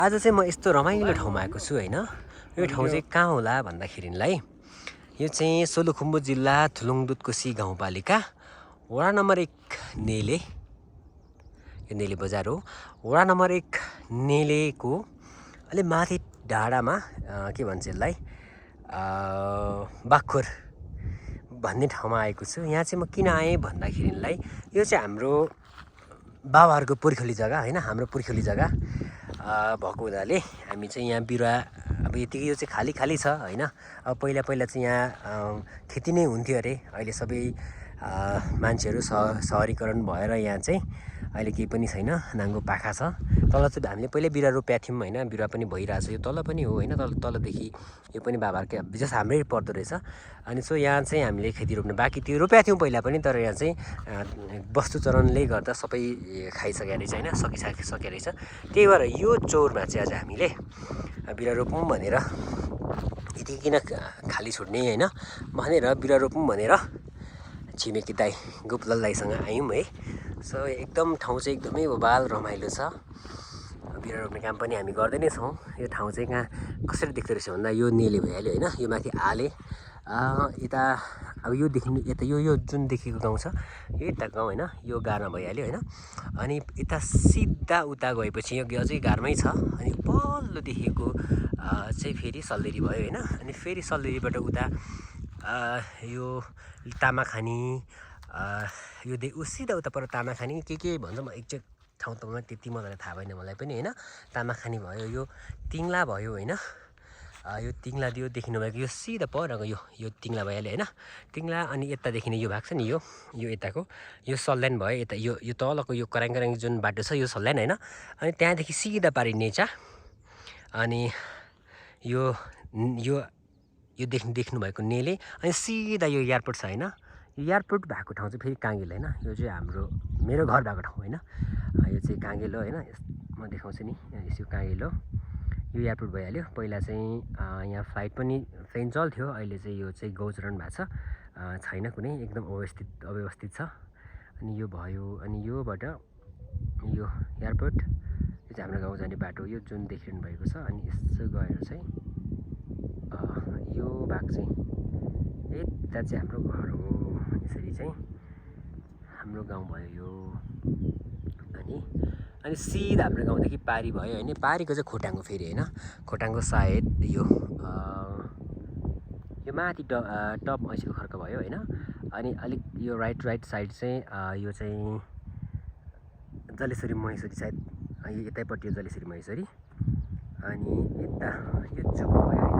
आज चाहिँ म यस्तो रमाइलो ठाउँमा आएको छु हैन। यो ठाउँ चाहिँ कहाँ होला भन्दाखेरिलाई यो चाहिँ सोलुखुम्बु जिल्ला थुलुङदुधकोशी गाउँपालिका वडा नम्बर 1 नेले, यो नेले बजार हो। वडा नम्बर 1 नेलेको अलि माथि डाँडामा के भन्छ यसलाई बाखुर भन्ने ठाउँमा आएको छु। यहाँ चाहिँ म किन आएँ भन्दाखेरिलाई यो चाहिँ हाम्रो बाबाहरूको पुर्ख्यौली जग्गा हैन, हाम्रो पुर्ख्यौली जग्गा भएको हुनाले हामी चाहिँ यहाँ बिरुवा अब यतिकै यो चाहिँ खाली खाली छ हैन। अब पहिला चाहिँ यहाँ खेती नै हुन्थ्यो अरे। अहिले सबै मान्छेहरू सहरीकरण भएर यहाँ चाहिँ अहिले केही पनि छैन, नाङ्गो पाखा छ। तल चाहिँ हामीले पहिल्यै बिरुवा रोपेका थियौँ हैन, बिरुवा पनि भइरहेछ। यो तल पनि हो हैन, तलदेखि यो पनि बाबाहरूकै विशेष हाम्रै पर्दो रहेछ। अनि सो यहाँ चाहिँ हामीले खेती रोप्ने बाँकी थियो, रोपेका थियौँ पहिला पनि, तर यहाँ चाहिँ वस्तु चरणले गर्दा सबै खाइसकेको रहेछ हैन, सकिसकेको रहेछ। त्यही भएर यो चौरमा चाहिँ आज हामीले बिरुवा रोपौँ भनेर यति किन खाली छुट्ने हैन भनेर बिरुवा रोपौँ भनेर छिमेकी दाई गोपलाल दाईसँग आयौँ है। सो एकदम ठाउँ चाहिँ एकदमै बबाल रमाइलो छ। बिरुवा रोप्ने काम पनि हामी गर्दै नै छौँ। यो ठाउँ चाहिँ कहाँ कसरी देख्दो रहेछ भन्दा यो नेले भइहाल्यो हैन, यो माथि आले यता अब यो देखिनु यता यो जुन देखेको गाउँ छ यो यता गाउँ हैन, यो गारमा भइहाल्यो हैन। अनि यता सिधा उता गएपछि यो अझै गारमै छ। अनि पल्लो देखेको चाहिँ फेरि सल्लेरी भयो हैन। अनि फेरि सल्लेरीबाट उता यो तामाखानी यो सिधा उता पर तामाखानी के भन्छ म एक्ज्याक्ट ठाउँ त त्यति मजाले थाहा भएन मलाई पनि हैन। तामाखानी भयो, यो तिङ्ला भयो हैन, यो तिङ्ला यो देखिनु भएको यो सिधा परको यो तिङ्ला भइहाल्यो हैन। तिङ्ला अनि यता देखिने यो भाग छ नि, यो यताको यो सल्यान भयो। यता यो तलको यो कराङ जुन बाटो छ यो सल्यान हैन। अनि त्यहाँदेखि सिधा पारि नेचा अनि यो देख्नु भएको नेले, अनि सिधा यो एयरपोर्ट छ हैन। यो एयरपोर्ट भएको ठाउँ चाहिँ फेरि काङ्गेल हैन, यो चाहिँ मेरो घर भएको ठाउँ हैन। यो चाहिँ काङ्गेल हो हैन, म देखाउँछु नि, यो काङ्गेल हो। यो एयरपोर्ट भइहाल्यो। पहिला चाहिँ यहाँ फ्लाइट पनि प्लेन चल्थ्यो, अहिले चाहिँ यो चाहिँ गोचरण भएको छैन कुनै, एकदम अव्यवस्थित छ। अनि यो भयो, अनि योबाट यो एयरपोर्ट, यो चाहिँ हाम्रो गाउँ जाने बाटो, यो जुन देखिरहनु भएको छ। अनि यसो गएर चाहिँ यो भाग चाहिँ यता चाहिँ हाम्रो घर हो। यसरी चाहिँ हाम्रो गाउँ भयो यो। अनि सिधा हाम्रो गाउँदेखि पारी भयो होइन। पारीको चाहिँ खोटाङको फेरि होइन, खोटाङको सायद यो माथि टप मैसुको खर्क भयो होइन। अनि अलिक यो राइट साइड चाहिँ यो चाहिँ जलेश्वरी महेश्वरी सायद, यो यतैपट्टि यो जलेश्वरी महेश्वरी। अनि यता यो चुक भयो होइन।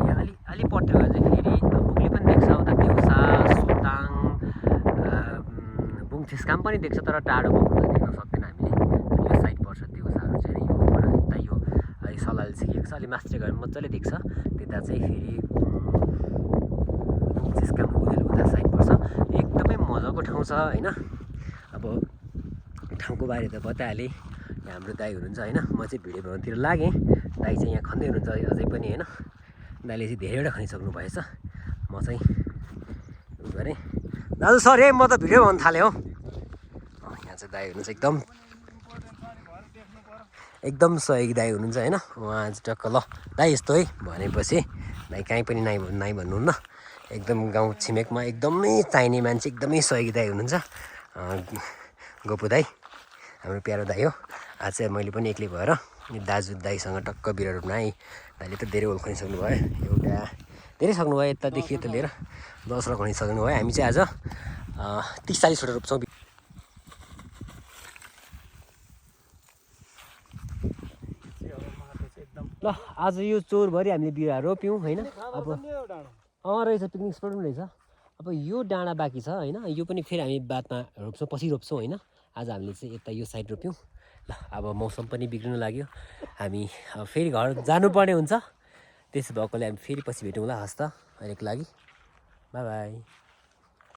यहाँ अलि पट्टो गएर चाहिँ फेरि बुकले पनि देख्छ उता देउसा सोताङ बुङथिस्काम पनि देख्छ, तर टाढो भएको त देख्न सक्दैन हामीले। यो साइड पर्छ देउसाहरू चाहिँ योबाट यता यो सलाल सिकेको छ, अलि मास्टर गएर मजाले देख्छ। त्यता चाहिँ फेरि बुङथिस्काम उता साइड पर्छ। एकदमै मजाको ठाउँ छ होइन। अब ठाउँको बारे त बताइहालेँ। हाम्रो दाई हुनुहुन्छ होइन, म चाहिँ भिडियो बनाउनुतिर लागेँ, दाई चाहिँ यहाँ खन्दै हुनुहुन्छ अझै पनि होइन। दाइले चाहिँ धेरैवटा खनिसक्नु भएछ, म चाहिँ उ गरेँ। दाजु सरी है, म त भिडियो बनाउनु थालेँ हो। यहाँ चाहिँ दाई हुनुहुन्छ एकदम सहयोगी दाई हुनुहुन्छ होइन। उहाँ चाहिँ टक्क ल दाई यस्तो है भनेपछि दाई कहीँ पनि नाइ भन्नुहुन्न। एकदम गाउँ छिमेकमा एकदमै चाहिने मान्छे, एकदमै सहयोगी दाई हुनुहुन्छ गोपु दाई, हाम्रो प्यारो दाई हो। आज चाहिँ मैले पनि एक्लै भएर दाजु दाईसँग टक्क बिरुवा रोप्न आएँ। दाइले त धेरै होल खनिसक्नु भयो, एउटा धेरै सक्नुभयो, यतादेखि यता लिएर 10 खनिसक्नु भयो। हामी चाहिँ आज 30-40 वटा रोप्छौँ। ल आज यो चौरभरि हामीले बिरुवा रोप्यौँ होइन। अब रहेछ पिकनिक स्पट पनि रहेछ। अब यो डाँडा बाँकी छ होइन, यो पनि फेरि हामी बादमा रोप्छौँ, पछि रोप्छौँ होइन। आज हामीले चाहिँ यता यो साइड रोप्यौँ। ल अब मौसम पनि बिग्रिनु लाग्यो, हामी फेरि घर जानुपर्ने हुन्छ। त्यसो भएकोले हामी फेरि पछि भेटौँला। हस् त, अहिलेको लागि बाई बाई।